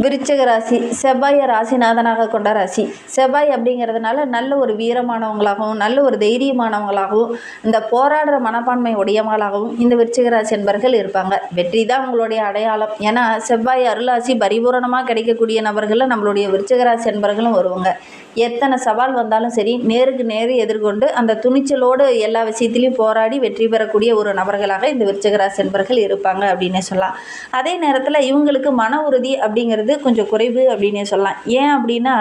விருச்சிக ராசி செவ்வாயை ராசிநாதனாக கொண்ட ராசி. செவ்வாய் அப்படிங்கிறதுனால நல்ல ஒரு வீரமானவங்களாகவும் நல்ல ஒரு தைரியமானவங்களாகவும் இந்த போராடுற மனப்பான்மை உடையவங்களாகவும் இந்த விருச்சிக ராசி என்பர்கள் இருப்பாங்க. வெற்றி தான் உங்களுடைய அடையாளம். ஏன்னா செவ்வாய் அருளாசி பரிபூரணமாக கிடைக்கக்கூடிய நபர்களில் நம்மளுடைய விருச்சிக ராசி என்பர்களும் வருவாங்க. எத்தனை சவால் வந்தாலும் சரி நேருக்கு நேர் எதிர்கொண்டு அந்த துணிச்சலோடு எல்லா விஷயத்திலையும் போராடி வெற்றி பெறக்கூடிய ஒரு நபர்களாக இந்த விருச்சிக ராசி என்பர்கள் இருப்பாங்க அப்படின்னு சொல்லலாம். அதே நேரத்தில் இவங்களுக்கு மன உறுதி அப்படிங்கிறது கொஞ்சம் குறைவு அப்படின்னே சொல்லலாம். ஏன் அப்படின்னா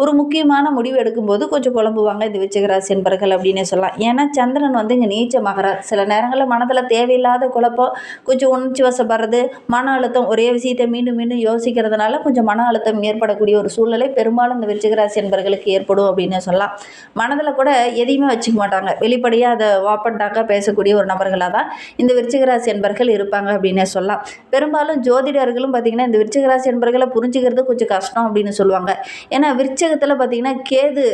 ஒரு முக்கியமான முடிவு எடுக்கும்போது கொஞ்சம் குழம்புவாங்க இந்த விருச்சிக ராசி என்பர்கள் அப்படின்னே சொல்லலாம். ஏன்னா சந்திரன் இங்கே நீச்சமாகறார். சில நேரங்களில் மனதில் தேவையில்லாத குழப்பம், கொஞ்சம் உணர்ச்சி வசப்படுறது, மன அழுத்தம், ஒரே விஷயத்தை மீண்டும் மீண்டும் யோசிக்கிறதுனால கொஞ்சம் மன அழுத்தம் ஏற்படக்கூடிய ஒரு சூழ்நிலை பெரும்பாலும் இந்த விருச்சிக ராசி என்பர்களுக்கு ஏற்படும் அப்படின்னு சொல்லலாம். மனதில் கூட எதையுமே வச்சுக்க மாட்டாங்க. வெளிப்படையாக அதை வாப்பண்டாக்க பேசக்கூடிய ஒரு நபர்களாக தான் இந்த விருச்சிக ராசி என்பர்கள் இருப்பாங்க அப்படின்னே சொல்லலாம். பெரும்பாலும் ஜோதிடர்களும் பார்த்திங்கன்னா இந்த விருச்சிக ராசி என்பர்களை புரிஞ்சுக்கிறது கொஞ்சம் கஷ்டம் அப்படின்னு சொல்லுவாங்க. ஏன்னா விருச்சிகத்தில் பார்த்திங்கன்னா கேது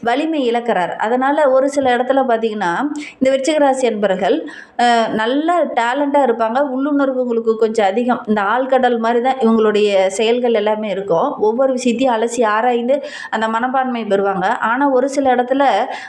வலிமை இழக்கிறார். அதனால் ஒரு சில இடத்துல பார்த்திங்கன்னா இந்த விருச்சிக ராசி என்பர்கள் நல்ல டேலண்ட்டாக இருப்பாங்க. உள்ளுணர்வு உங்களுக்கு கொஞ்சம் அதிகம். இந்த ஆழ்கடல் மாதிரி தான் இவங்களுடைய செயல்கள் எல்லாமே இருக்கும். ஒவ்வொரு விஷயத்தையும் அலசி ஆராய்ந்து அந்த மனப்பான்மை பெறுவாங்க. ஆனால் ஒரு சில இடத்துல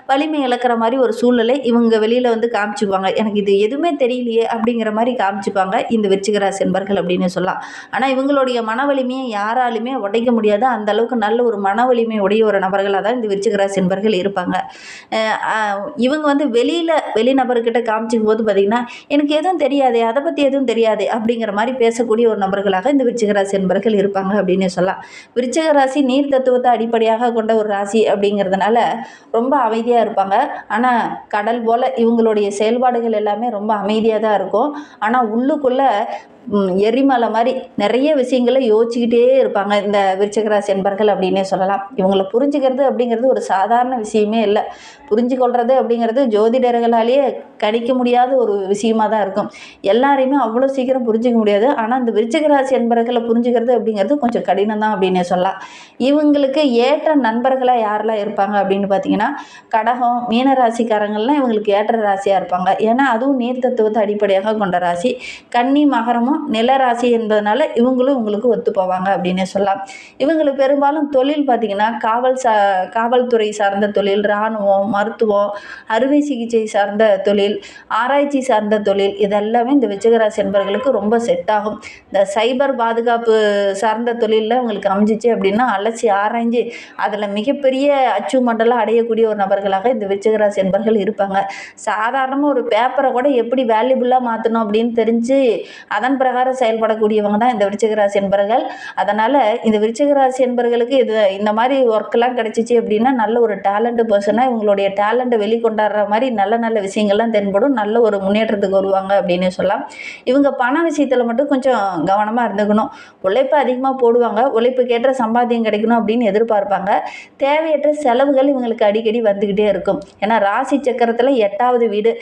வலிமை இழக்கிற மாதிரி ஒரு சூழ்நிலை இவங்க வெளியில் காமிச்சுக்குவாங்க. எனக்கு இது எதுவுமே தெரியலையே அப்படிங்கிற மாதிரி காமிச்சுப்பாங்க இந்த விருச்சிக ராசி என்பர்கள் அப்படின்னு சொல்லலாம். ஆனால் இவங்களுடைய மன வலிமையை யாராலுமே உடைக்க முடியாது. அந்த அளவுக்கு நல்ல ஒரு மன வலிமை உடைய ஒரு நபர்களாக தான் இந்த விருச்சிக ராசி என்பர்கள் இருப்பாங்க. இவங்க வெளிநபர்கிட்ட காமிச்சிக்கும் போது பார்த்திங்கன்னா எனக்கு எதுவும் தெரியாது, அதை பற்றி எதுவும் தெரியாது அப்படிங்கிற மாதிரி பேசக்கூடிய ஒரு நபர்களாக இந்த விருச்சிக ராசி என்பர்கள் இருப்பாங்க அப்படின்னு சொல்லலாம். விருச்சிக ராசி நீர் தத்துவத்தை அடிப்படையாக கொண்ட ஒரு ராசி அப்படிங்கிறதுனால ரொம்ப அமைதியாக இருப்பாங்க. ஆனால் கடல் போல் இவங்களுடைய செயல்பாடுகள் எல்லாமே ரொம்ப அமைதியாக தான் இருக்கும். ஆனால் உள்ளுக்குள்ளே எரிமலை மாதிரி நிறைய விஷயங்களை யோசிச்சுக்கிட்டே இருப்பாங்க இந்த விருச்சிக ராசி என்பர்கள் அப்படின்னே சொல்லலாம். இவங்களை புரிஞ்சுக்கிறது அப்படிங்கிறது ஒரு சாதாரண விஷயமே இல்லை. புரிஞ்சு கொள்வது அப்படிங்கிறது ஜோதிடர்களாலேயே கணிக்க முடியாத ஒரு விஷயமா தான் இருக்கும். எல்லாரையுமே அவ்வளோ சீக்கிரம் புரிஞ்சிக்க முடியாது. ஆனால் இந்த விருச்சிக ராசி என்பர்களை புரிஞ்சுக்கிறது அப்படிங்கிறது கொஞ்சம் கடினம் தான் அப்படின்னே சொல்லலாம். இவங்களுக்கு ஏற்ற நண்பர்களாக யாரெல்லாம் இருப்பாங்க அப்படின்னு பார்த்தீங்கன்னா கடகம் மீன ராசிக்காரங்கள்லாம் இவங்களுக்கு ஏற்ற ராசியாக இருப்பாங்க. ஏன்னா அதுவும் நீர் தத்துவத்தை அடிப்படையாக கொண்ட ராசி. கன்னி மகரமும் நில ராசி என்பதனால இவங்களும் உங்களுக்கு ஒத்து போவாங்க அப்படின்னே சொல்லலாம். இவங்களுக்கு பெரும்பாலும் தொழில் பார்த்திங்கன்னா காவல்துறை சார்ந்த தொழில், இராணுவம், மருத்துவம், அறுவை சிகிச்சை சார்ந்த தொழில், ஆராய்ச்சி சார்ந்த தொழில் இதெல்லாமே இந்த விருச்சிக ராசி என்பவர்களுக்கு ரொம்ப செட் ஆகும். இந்த சைபர் பாதுகாப்பு சார்ந்த தொழிலில் உங்களுக்கு அமைஞ்சிச்சு அப்படின்னா அலசி ஆராய்ஞ்சு அதில் மிகப்பெரிய அச்சீவ்மெண்டெல்லாம் அடையக்கூடிய ஒரு நபர்களாக இந்த விருச்சிக ராசி என்பவர்கள் இருப்பாங்க. சாதாரணமாக ஒரு பேப்பரை கூட எப்படி வேல்யூபுல்லாக மாற்றணும் அப்படின்னு தெரிஞ்சு அதன் பிரகாரம் செயல்படக்கூடியவங்க தான் இந்த விருச்சிக ராசி என்பர்கள். அதனால் இந்த விருச்சிக ராசி என்பர்களுக்கு இந்த மாதிரி ஒர்க்கெல்லாம் கிடைச்சிச்சு அப்படின்னா நல்ல ஒரு டேலண்ட் பர்சனாக இவங்களுடைய டேலண்ட்டை வெளிக்கொண்டாடுற மாதிரி நல்ல நல்ல விஷயங்கள்லாம் தென்படும். நல்ல ஒரு முன்னேற்றத்துக்கு வருவாங்க அப்படின்னு சொல்லலாம். இவங்க பண விஷயத்தில் மட்டும் கொஞ்சம் கவனமாக இருந்துக்கணும். உழைப்பு அதிகமாக போடுவாங்க. உழைப்புக்கேற்ற சம்பாத்தியம் கிடைக்கணும் அப்படின்னு எதிர்பார்ப்பாங்க. தேவையற்ற செலவுகள் இவங்களுக்கு அடிக்கடி வந்துக்கிட்டே இருக்கும். ஏன்னா ராசி சக்கரத்தில் 8வது வீடு,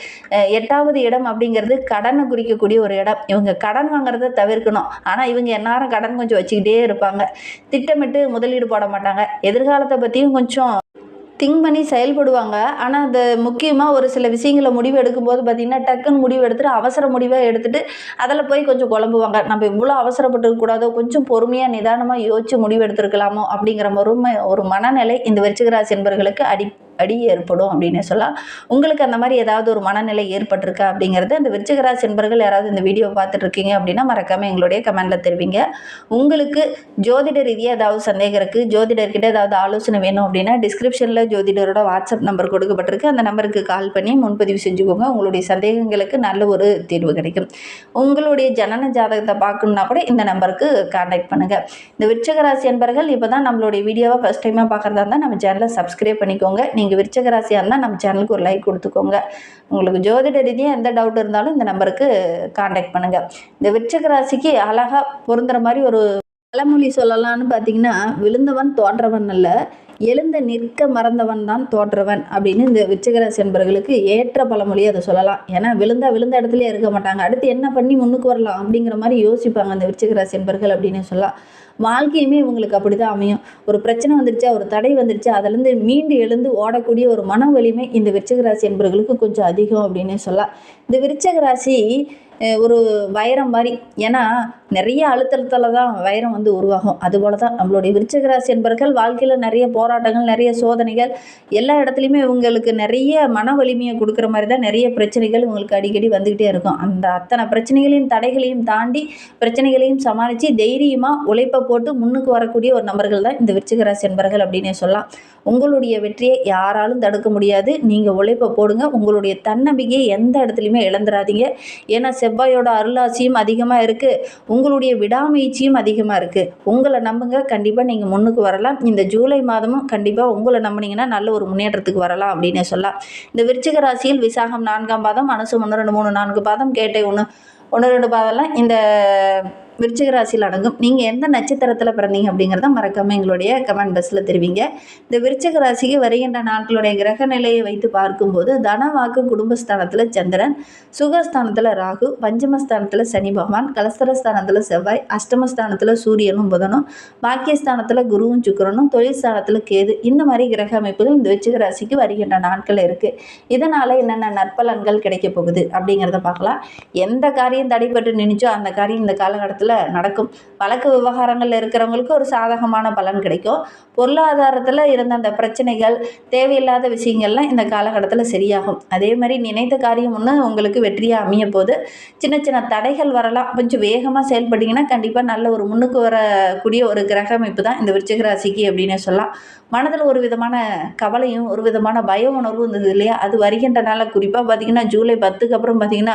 8வது இடம் அப்படிங்கிறது கடனை குறிக்கக்கூடிய ஒரு இடம். இவங்க கடன் வாங்குறத தவிர்க்கணும். ஆனால் இவங்க எந்நேரம் கடன் கொஞ்சம் வச்சுக்கிட்டே இருப்பாங்க. திட்டமிட்டு முதலீடு போட மாட்டாங்க. எதிர்காலத்தை பற்றியும் கொஞ்சம் திங்க் பண்ணி செயல்படுவாங்க. ஆனால் அந்த முக்கியமாக ஒரு சில விஷயங்களை முடிவு எடுக்கும்போது பார்த்திங்கன்னா டக்குன்னு முடிவு எடுத்துகிட்டு அவசர முடிவாக எடுத்துகிட்டு அதில் போய் கொஞ்சம் குழம்புவாங்க. நம்ம இவ்வளோ அவசரப்பட்டுக்கூடாதோ, கொஞ்சம் பொறுமையாக நிதானமாக யோசித்து முடிவு எடுத்துருக்கலாமோ அப்படிங்கிற ஒரு மனநிலை இந்த விருச்சிக ராசி என்பவர்களுக்கு அடி ஏற்படும் அப்படின்னு சொல்லலாம். உங்களுக்கு அந்த மாதிரி ஏதாவது ஒரு மனநிலை ஏற்பட்டிருக்கா அப்படிங்கிறது அந்த விருச்சிக ராசி என்பர்கள் யாராவது இந்த வீடியோ பார்த்துட்டு இருக்கீங்க அப்படின்னா மறக்காமல் எங்களுடைய கமெண்டில் தெரிவிங்க. உங்களுக்கு ஜோதிட ரீதியாக ஏதாவது சந்தேகம் இருக்குது, ஜோதிடர்கிட்ட ஏதாவது ஆலோசனை வேணும் அப்படின்னா டிஸ்கிரிப்ஷனில் ஜோதிடரோட வாட்ஸ்அப் நம்பர் கொடுக்கப்பட்டிருக்கு. அந்த நம்பருக்கு கால் பண்ணி முன்பதிவு செஞ்சுக்கோங்க. உங்களுடைய சந்தேகங்களுக்கு நல்ல ஒரு தீர்வு கிடைக்கும். உங்களுடைய ஜனன ஜாதகத்தை பார்க்கணுன்னா கூட இந்த நம்பருக்கு கான்டாக்ட் பண்ணுங்கள். இந்த விருச்சிக ராசி என்பர்கள் இப்போ தான் நம்மளுடைய வீடியோவை ஃபஸ்ட் டைமாக பார்க்குறதா இருந்தால் நம்ம சேனலை சப்ஸ்கிரைப் பண்ணிக்கோங்க. நீங்கள் விருச்சிக ராசியாக இருந்தால் நம்ம சேனலுக்கு ஒரு லைக் கொடுத்துக்கோங்க. உங்களுக்கு ஜோதிட ரீதியாக எந்த டவுட் இருந்தாலும் இந்த நம்பருக்கு கான்டாக்ட் பண்ணுங்கள். இந்த விருச்சிக ராசிக்கு அழகாக பொருந்துகிற மாதிரி ஒரு பழமொழி சொல்லலான்னு பார்த்தீங்கன்னா விழுந்தவன் தோன்றவன் அல்ல, எழுந்த நிற்க மறந்தவன் தான் தோன்றவன் அப்படின்னு இந்த விருச்சிக ராசி என்பவர்களுக்கு ஏற்ற பழமொழி அதை சொல்லலாம். ஏன்னா விழுந்த இடத்துலயே இருக்க மாட்டாங்க. அடுத்து என்ன பண்ணி முன்னுக்கு வரலாம் அப்படிங்கிற மாதிரி யோசிப்பாங்க அந்த விருச்சிக ராசி என்பவர்கள் அப்படின்னு சொல்லலாம். வாழ்க்கையுமே இவங்களுக்கு அப்படி தான் அமையும். ஒரு பிரச்சனை வந்துருச்சா, ஒரு தடை வந்துருச்சா, அதிலேருந்து மீண்டு எழுந்து ஓடக்கூடிய ஒரு மன வலிமை இந்த விருச்சிக ராசி என்பவர்களுக்கு கொஞ்சம் அதிகம் அப்படின்னே சொல்லலாம். இந்த விருச்சிக ராசி ஒரு வைரம் மாதிரி. ஏன்னா நிறைய அழுத்தத்தில் தான் வைரம் வந்து உருவாகும். அதுபோல தான் நம்மளுடைய விருச்சிக ராசி என்பர்கள் வாழ்க்கையில் நிறைய போராட்டங்கள், நிறைய சோதனைகள், எல்லா இடத்துலையுமே இவங்களுக்கு நிறைய மன வலிமையை கொடுக்குற மாதிரி தான் நிறைய பிரச்சனைகள் இவங்களுக்கு அடிக்கடி வந்துக்கிட்டே இருக்கும். அந்த அத்தனை பிரச்சனைகளையும் தடைகளையும் தாண்டி பிரச்சனைகளையும் சமாளித்து தைரியமாக உழைப்பை போட்டு முன்னுக்கு வரக்கூடிய ஒரு நபர்கள் தான் இந்த விருச்சிக ராசி என்பர்கள் அப்படின்னே சொல்லலாம். உங்களுடைய வெற்றியை யாராலும் தடுக்க முடியாது. நீங்கள் உழைப்பை போடுங்க. உங்களுடைய தன்னம்பிக்கையை எந்த இடத்துலையுமே இழந்துடாதீங்க. ஏன்னா செவ்வாயோட அருளாசியும் அதிகமாக இருக்குது, உங்களுடைய விடாமுயற்சியும் அதிகமாக இருக்குது. உங்களை நம்புங்க, கண்டிப்பாக நீங்கள் முன்னுக்கு வரலாம். இந்த ஜூலை மாதமும் கண்டிப்பாக உங்களை நம்பினீங்கன்னா நல்ல ஒரு முன்னேற்றத்துக்கு வரலாம் அப்படின்னே சொல்லலாம். இந்த விருச்சிக ராசியில் விசாகம் 4ஆம் பாதம், அனுசம் 1, 2, 3, 4 பாதம், கேட்டை 1, 2 பாதம்லாம் இந்த விருச்சிக ராசியில் அடங்கும். நீங்கள் எந்த நட்சத்திரத்தில் பிறந்தீங்க அப்படிங்கிறத மறக்காமல் எங்களுடைய கமெண்ட் பாக்ஸில் தெரிவிங்க. இந்த விருச்சிக ராசிக்கு வருகின்ற நாட்களுடைய கிரக நிலையை வைத்து பார்க்கும்போது தனவாக்கு குடும்பஸ்தானத்தில் சந்திரன், சுகஸ்தானத்தில் ராகு, பஞ்சமஸ்தானத்தில் சனி பகவான், கலஸ்தரஸ்தானத்தில் செவ்வாய், அஷ்டமஸ்தானத்தில் சூரியனும் புதனும், பாக்கியஸ்தானத்தில் குருவும் சுக்கிரனும், தொழில் ஸ்தானத்தில் கேது, இந்த மாதிரி கிரக அமைப்புகள் இந்த விருச்சிக ராசிக்கு வருகின்ற நாட்கள் இருக்குது. இதனால் என்னென்ன நற்பலன்கள் கிடைக்க போகுது அப்படிங்கிறத பார்க்கலாம். எந்த காரியம் தடைப்பட்டு நினைச்சோ அந்த காரியம் இந்த காலகட்டத்தில் நடக்கும். வழக்கு விவகாரங்களில் இருக்கிறவங்களுக்கு ஒரு சாதகமான பலன் கிடைக்கும். பொருளாதாரத்தில் இருந்த அந்த பிரச்சனைகள், தேவையில்லாத விஷயங்கள்லாம் இந்த காலகட்டத்தில் சரியாகும். அதே மாதிரி நினைத்த காரியம் ஒன்று உங்களுக்கு வெற்றியாக அமைய போது. சின்ன சின்ன தடைகள் வரலாம். கொஞ்சம் வேகமாக செயல்பட்டீங்கன்னா கண்டிப்பாக நல்ல ஒரு முன்னுக்கு வரக்கூடிய ஒரு கிரக அமைப்பு தான் இந்த விருச்சிக ராசிக்கு அப்படின்னு சொல்லலாம். மனதில் ஒரு விதமான கவலையும் ஒரு விதமான பய உணர்வும் இருந்தது இல்லையா, அது வருகின்ற நாளில் குறிப்பாக பார்த்திங்கன்னா ஜூலை 10க்கு அப்புறம் பார்த்திங்கன்னா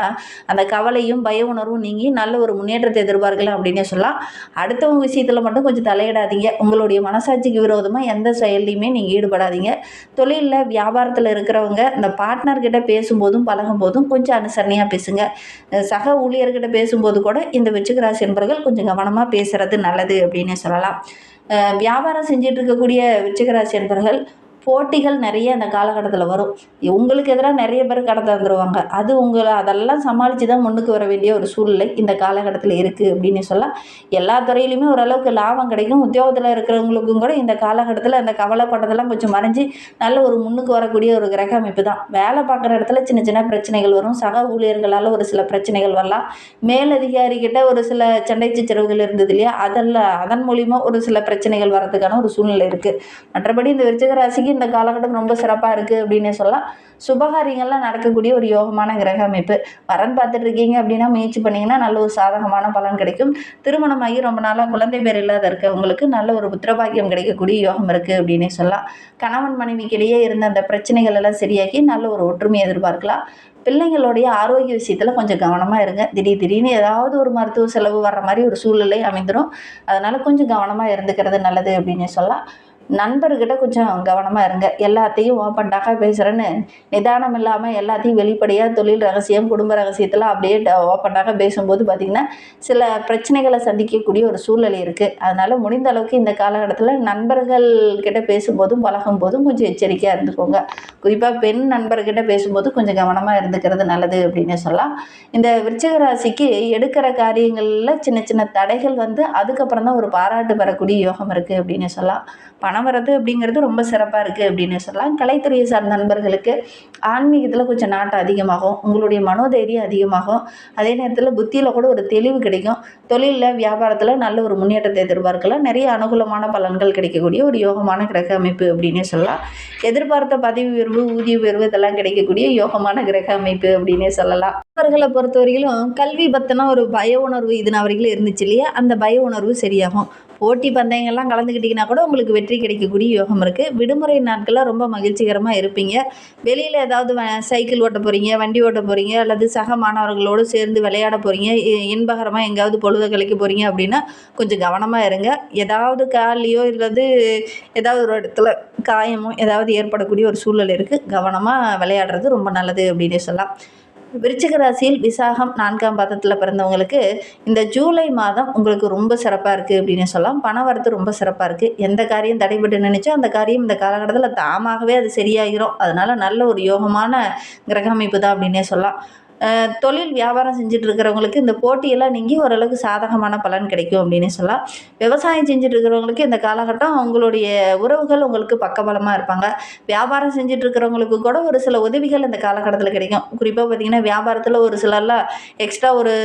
அந்த கவலையும் பய உணர்வும் நீங்கி நல்ல ஒரு முன்னேற்றத்தை எதிர்பார்க்கலாம் அப்படின்னே சொல்லலாம். அடுத்தவங்க விஷயத்தில் மட்டும் கொஞ்சம் தலையிடாதீங்க. உங்களுடைய மனசாட்சிக்கு விரோதமாக எந்த செயல்லையுமே நீங்கள் ஈடுபடாதீங்க. தொழிலில் வியாபாரத்தில் இருக்கிறவங்க இந்த பார்ட்னர்கிட்ட பேசும்போதும் பழகும்போதும் கொஞ்சம் அனுசரணையாக பேசுங்க. சக ஊழியர்கிட்ட பேசும்போது கூட இந்த விருச்சிக ராசி என்பவர்கள் கொஞ்சம் கவனமாக பேசுகிறது நல்லது அப்படின்னே சொல்லலாம். வியாபாரம் செஞ்சிட்டு இருக்கக்கூடிய விருச்சிக ராசி என்பவர்கள் போட்டிகள் நிறைய அந்த காலகட்டத்தில் வரும். உங்களுக்கு எதிராக நிறைய பேர் கடத்த வந்துடுவாங்க. அது அதெல்லாம் சமாளித்து தான் முன்னுக்கு வர வேண்டிய ஒரு சூழ்நிலை இந்த காலகட்டத்தில் இருக்குது அப்படின்னு சொல்லலாம். எல்லா துறையிலையுமே ஓரளவுக்கு லாபம் கிடைக்கும். உத்தியோகத்தில் இருக்கிறவங்களுக்கும் கூட இந்த காலகட்டத்தில் அந்த கவலைப்பட்டதெல்லாம் கொஞ்சம் மறைஞ்சி நல்ல ஒரு முன்னுக்கு வரக்கூடிய ஒரு கிரக அமைப்பு தான். வேலை பார்க்குற இடத்துல சின்ன சின்ன பிரச்சனைகள் வரும். சக ஊழியர்களால் ஒரு சில பிரச்சனைகள் வரலாம். மேலதிகாரிகிட்ட ஒரு சில சண்டை சச்சரவுகள் இருந்தது இல்லையா, அதன் மூலிமா ஒரு சில பிரச்சனைகள் வரதுக்கான ஒரு சூழ்நிலை இருக்குது. மற்றபடி இந்த விருச்சிக ராசிக்கு இந்த காலகட்டம் ரொம்ப சிறப்பாக இருக்குது அப்படின்னே சொல்லலாம். சுபகாரியங்கள்லாம் நடக்கக்கூடிய ஒரு யோகமான கிரக அமைப்பு. வரன் பார்த்துட்டு இருக்கீங்க அப்படின்னா முயற்சி பண்ணிங்கன்னா நல்ல ஒரு சாதகமான பலன் கிடைக்கும். திருமணமாகி ரொம்ப நாளாக குழந்தை பேர் இல்லாத இருக்கவங்களுக்கு நல்ல ஒரு புத்திரபாக்கியம் கிடைக்கக்கூடிய யோகம் இருக்குது அப்படின்னே சொல்லலாம். கணவன் மனைவிக்கிடையே இருந்த அந்த பிரச்சனைகள் எல்லாம் சரியாக்கி நல்ல ஒரு ஒற்றுமையை எதிர்பார்க்கலாம். பிள்ளைங்களுடைய ஆரோக்கிய விஷயத்தில் கொஞ்சம் கவனமாக இருங்க. திடீர்னு ஏதாவது ஒரு மருத்துவ செலவு வர்ற மாதிரி ஒரு சூழ்நிலை அமைந்துடும். அதனால் கொஞ்சம் கவனமாக இருந்துக்கிறது நல்லது அப்படின்னே சொல்லலாம். நண்பர்கிட்ட கொஞ்சம் கவனமாக இருங்க. எல்லாத்தையும் ஓப்பன்டாக பேசுகிறேன்னு நிதானம் இல்லாமல் எல்லாத்தையும் வெளிப்படையாக தொழில் ரகசியம், குடும்ப ரகசியத்தில் அப்படியே ஓப்பன்டாக பேசும்போது பார்த்திங்கன்னா சில பிரச்சனைகளை சந்திக்கக்கூடிய ஒரு சூழ்நிலை இருக்குது. அதனால் முடிந்த அளவுக்கு இந்த காலகட்டத்தில் நண்பர்கள்கிட்ட பேசும்போதும் பழகும்போதும் கொஞ்சம் எச்சரிக்கையாக இருந்துக்கோங்க. குறிப்பாக பெண் நண்பர்கிட்ட பேசும்போது கொஞ்சம் கவனமாக இருந்துக்கிறது நல்லது அப்படின்னு சொல்லலாம். இந்த விருச்சிக ராசிக்கு எடுக்கிற காரியங்களில் சின்ன சின்ன தடைகள் வந்து அதுக்கப்புறம் தான் ஒரு பாராட்டு பெறக்கூடிய யோகம் இருக்குது அப்படின்னு சொல்லலாம். பணம் வரது அப்படிங்கிறது ரொம்ப சிறப்பாக இருக்குது அப்படின்னு சொல்லலாம். கலைத்துறையை சார்ந்த நண்பர்களுக்கு ஆன்மீகத்தில் கொஞ்சம் நாட்டம் அதிகமாகும். உங்களுடைய மனோதைரியம் அதிகமாகும். அதே நேரத்தில் புத்தியில் கூட ஒரு தெளிவு கிடைக்கும். தொழிலில் வியாபாரத்தில் நல்ல ஒரு முன்னேற்றத்தை எதிர்பார்க்கலாம். நிறைய அனுகூலமான பலன்கள் கிடைக்கக்கூடிய ஒரு யோகமான கிரக அமைப்பு அப்படின்னே சொல்லலாம். எதிர்பார்த்த பதவி உயர்வு, ஊதிய உயர்வு இதெல்லாம் கிடைக்கக்கூடிய யோகமான கிரக அமைப்பு அப்படின்னே சொல்லலாம். அவர்களை பொறுத்தவரையிலும் கல்வி பற்றின ஒரு பய உணர்வு இது வரைக்கும் இருந்துச்சு இல்லையா, அந்த பய உணர்வு சரியாகும். போட்டி பந்தயங்கள்லாம் கலந்துக்கிட்டிங்கன்னா கூட உங்களுக்கு வெற்றி கிடைக்கக்கூடிய யோகம் இருக்குது. விடுமுறை நாட்களில் ரொம்ப மகிழ்ச்சிகரமாக இருப்பீங்க. வெளியில் ஏதாவது சைக்கிள் ஓட்ட போகிறீங்க, வண்டி ஓட்ட போகிறீங்க, அல்லது சக மாணவர்களோடு சேர்ந்து விளையாட போகிறீங்க, இன்பகரமாக எங்கேயாவது பொழுது கழிக்க போகிறீங்க அப்படின்னா கொஞ்சம் கவனமாக இருங்க. ஏதாவது கால்லையோ இல்லது ஏதாவது ஒரு இடத்துல காயமோ ஏதாவது ஏற்படக்கூடிய ஒரு சூழ்நிலை இருக்குது. கவனமாக விளையாடுறது ரொம்ப நல்லது அப்படின்னே சொல்லலாம். விருச்சிக ராசியில் விசாகம் 4ஆம் பாதத்தில் பிறந்தவங்களுக்கு இந்த ஜூலை மாதம் உங்களுக்கு ரொம்ப சிறப்பாக இருக்குது அப்படின்னு சொல்லலாம். பண வரத்து ரொம்ப சிறப்பாக இருக்குது. எந்த காரியம் தடைபட்டு நினைச்சோ அந்த காரியம் இந்த காலகட்டத்தில் தாமாகவே அது சரியாகிரும். அதனால் நல்ல ஒரு யோகமான கிரக அமைப்பு தான் அப்படின்னே சொல்லலாம். தொழில் வியாபாரம் செஞ்சுட்டு இருக்கிறவங்களுக்கு இந்த போட்டியெல்லாம் நீங்கி ஓரளவுக்கு சாதகமான பலன் கிடைக்கும் அப்படின்னு சொல்லலாம். விவசாயம் செஞ்சுட்டு இருக்கிறவங்களுக்கு இந்த காலகட்டம் உங்களுடைய உறவுகள் உங்களுக்கு பக்கபலமாக இருப்பாங்க. வியாபாரம் செஞ்சுட்டு இருக்கிறவங்களுக்கு கூட ஒரு சில உதவிகள் இந்த காலகட்டத்தில் கிடைக்கும். குறிப்பாக பார்த்திங்கன்னா வியாபாரத்தில் ஒரு சிலர்லாம் எக்ஸ்ட்ரா ஒரு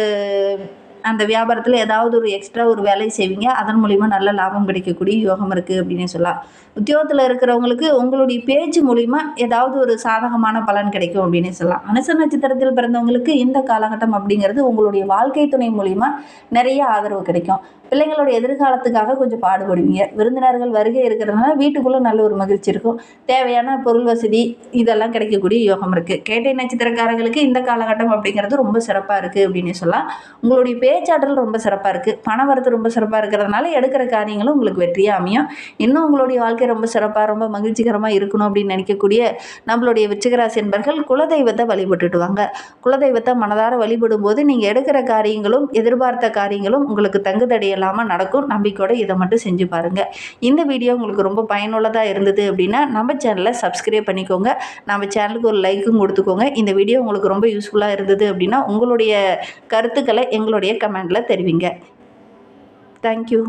அந்த வியாபாரத்தில் ஏதாவது ஒரு எக்ஸ்ட்ரா ஒரு வேலை செய்வீங்க. அதன் மூலிமா நல்ல லாபம் கிடைக்கக்கூடிய யோகம் இருக்குது அப்படின்னே சொல்லலாம். உத்தியோகத்தில் இருக்கிறவங்களுக்கு உங்களுடைய பேச்சு மூலிமா ஏதாவது ஒரு சாதகமான பலன் கிடைக்கும் அப்படின்னே சொல்லலாம். அனுச நட்சத்திரத்தில் பிறந்தவங்களுக்கு இந்த காலகட்டம் அப்படிங்கிறது உங்களுடைய வாழ்க்கை துணை மூலிமா நிறைய ஆதரவு கிடைக்கும். பிள்ளைங்களோட எதிர்காலத்துக்காக கொஞ்சம் பாடுபடுவீங்க. விருந்தினர்கள் வருகை இருக்கிறதுனால வீட்டுக்குள்ளே நல்ல ஒரு மகிழ்ச்சி இருக்கும். தேவையான பொருள் வசதி இதெல்லாம் கிடைக்கக்கூடிய யோகம் இருக்குது. கேட்டை நட்சத்திரக்காரர்களுக்கு இந்த காலகட்டம் அப்படிங்கிறது ரொம்ப சிறப்பாக இருக்குது அப்படின்னு சொல்லலாம். உங்களுடைய பேச்சாற்றல் ரொம்ப சிறப்பாக இருக்குது. பண வரத்து ரொம்ப சிறப்பாக இருக்கிறதுனால எடுக்கிற காரியங்களும் உங்களுக்கு வெற்றியாக அமையும். இன்னும் உங்களுடைய வாழ்க்கை ரொம்ப சிறப்பாக ரொம்ப மகிழ்ச்சிகரமாக இருக்கணும் அப்படின்னு நினைக்கக்கூடிய நம்மளுடைய விருச்சிகராசி என்பர்கள் குலதெய்வத்தை வழிபட்டுட்டு வாங்க. குலதெய்வத்தை மனதார வழிபடும் போது நீங்கள் எடுக்கிற காரியங்களும் எதிர்பார்த்த காரியங்களும் உங்களுக்கு தங்குதடை இல்லாமல் நடக்கும். நம்பிக்கையோடு இதை மட்டும் செஞ்சு பாருங்கள். இந்த வீடியோ உங்களுக்கு ரொம்ப பயனுள்ளதாக இருந்தது அப்படின்னா நம்ம சேனலை சப்ஸ்கிரைப் பண்ணிக்கோங்க. நம்ம சேனலுக்கு ஒரு லைக்கும் கொடுத்துக்கோங்க. இந்த வீடியோ உங்களுக்கு ரொம்ப யூஸ்ஃபுல்லாக இருந்தது அப்படின்னா உங்களுடைய கருத்துக்களை எங்களுடைய கமெண்டில் தெரிவிங்க. தேங்க்யூ.